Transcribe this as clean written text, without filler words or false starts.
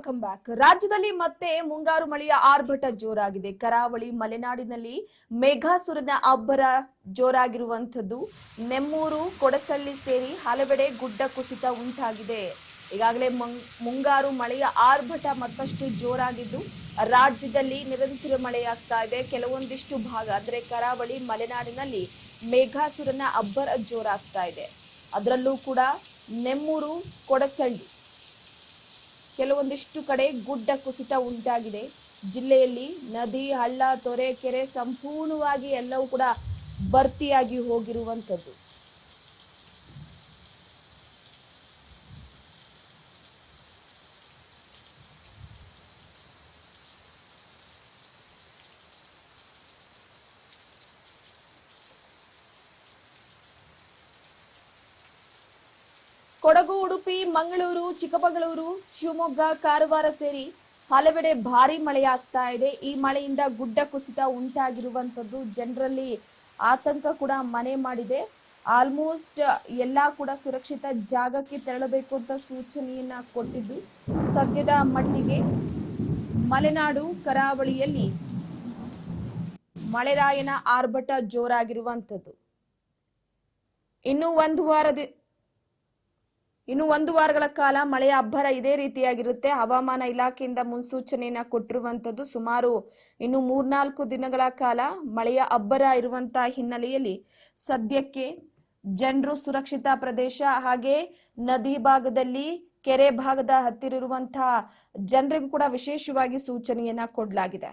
Welcome back. ರಾಜ್ಯದಲ್ಲಿ ಮತ್ತೆ ಮುಂಗಾರು ಮಳೆಯ ಆರ್ಭಟ ಜೋರಾಗಿದೆ. ಕರಾವಳಿ ಮಲೆನಾಡಿನಲ್ಲಿ ಮೇಘಾಸುರನ ಅಬ್ಬರ ಜೋರಾಗಿರುವಂತದ್ದು. ನೆಮ್ಮೂರು, ಕೊಡಸಳ್ಳಿ ಸೇರಿ ಹಲವೆಡೆ ಗುಡ್ಡ ಕುಸಿತ ಉಂಟಾಗಿದೆ. ಈಗಾಗಲೇ ಮುಂಗಾರು ಮಳೆಯ ಆರ್ಭಟ ಮತ್ತಷ್ಟು ಜೋರಾಗಿದ್ದು ರಾಜ್ಯದಲ್ಲಿ ನಿರಂತರ ಮಳೆಯಾಗ್ತಾ ಇದೆ. ಕೆಲವೊಂದಿಷ್ಟು ಭಾಗ ಅಂದ್ರೆ ಕರಾವಳಿ ಮಲೆನಾಡಿನಲ್ಲಿ ಮೇಘಾಸುರನ ಅಬ್ಬರ ಜೋರಾಗ್ತಾ ಇದೆ. ಅದರಲ್ಲೂ ಕೂಡ ನೆಮ್ಮೂರು, ಕೊಡಸಳ್ಳಿ ಕೆಲವೊಂದಿಷ್ಟು ಕಡೆ ಗುಡ್ಡ ಕುಸಿತ ಉಂಟಾಗಿದೆ. ಜಿಲ್ಲೆಯಲ್ಲಿ ನದಿ, ಹಳ್ಳ, ತೊರೆ, ಕೆರೆ ಸಂಪೂರ್ಣವಾಗಿ ಎಲ್ಲವೂ ಕೂಡ ಭರ್ತಿಯಾಗಿ ಹೋಗಿರುವಂತದ್ದು. ಕೊಡಗು, ಉಡುಪಿ, ಮಂಗಳೂರು, ಚಿಕ್ಕಮಗಳೂರು, ಶಿವಮೊಗ್ಗ, ಕಾರವಾರ ಸೇರಿ ಹಲವೆಡೆ ಭಾರಿ ಮಳೆಯಾಗ್ತಾ ಇದೆ. ಈ ಮಳೆಯಿಂದ ಗುಡ್ಡ ಕುಸಿತ ಉಂಟಾಗಿರುವಂತದ್ದು ಜನರಲ್ಲಿ ಆತಂಕ ಕೂಡ ಮನೆ ಮಾಡಿದೆ. ಆಲ್ಮೋಸ್ಟ್ ಎಲ್ಲಾ ಕೂಡ ಸುರಕ್ಷಿತ ಜಾಗಕ್ಕೆ ತೆರಳಬೇಕು ಅಂತ ಸೂಚನೆಯನ್ನ ಕೊಟ್ಟಿದ್ದು, ಸದ್ಯದ ಮಟ್ಟಿಗೆ ಮಲೆನಾಡು ಕರಾವಳಿಯಲ್ಲಿ ಮಳೆರಾಯನ ಆರ್ಭಟ ಜೋರಾಗಿರುವಂತದ್ದು. ಇನ್ನು ಒಂದು ವಾರಗಳ ಕಾಲ ಮಳೆಯ ಅಬ್ಬರ ಇದೇ ರೀತಿಯಾಗಿರುತ್ತೆ. ಹವಾಮಾನ ಇಲಾಖೆಯಿಂದ ಮುನ್ಸೂಚನೆಯನ್ನ ಕೊಟ್ಟಿರುವಂತದ್ದು. ಸುಮಾರು ಇನ್ನು 3-4 ದಿನಗಳ ಕಾಲ ಮಳೆಯ ಅಬ್ಬರ ಇರುವಂತಹ ಹಿನ್ನೆಲೆಯಲ್ಲಿ ಸದ್ಯಕ್ಕೆ ಜನರು ಸುರಕ್ಷಿತ ಪ್ರದೇಶ ಹಾಗೆ ನದಿ ಭಾಗದಲ್ಲಿ, ಕೆರೆ ಭಾಗದ ಹತ್ತಿರ ಇರುವಂತಹ ಜನರಿಗೂ ಕೂಡ ವಿಶೇಷವಾಗಿ ಸೂಚನೆಯನ್ನ ಕೊಡಲಾಗಿದೆ.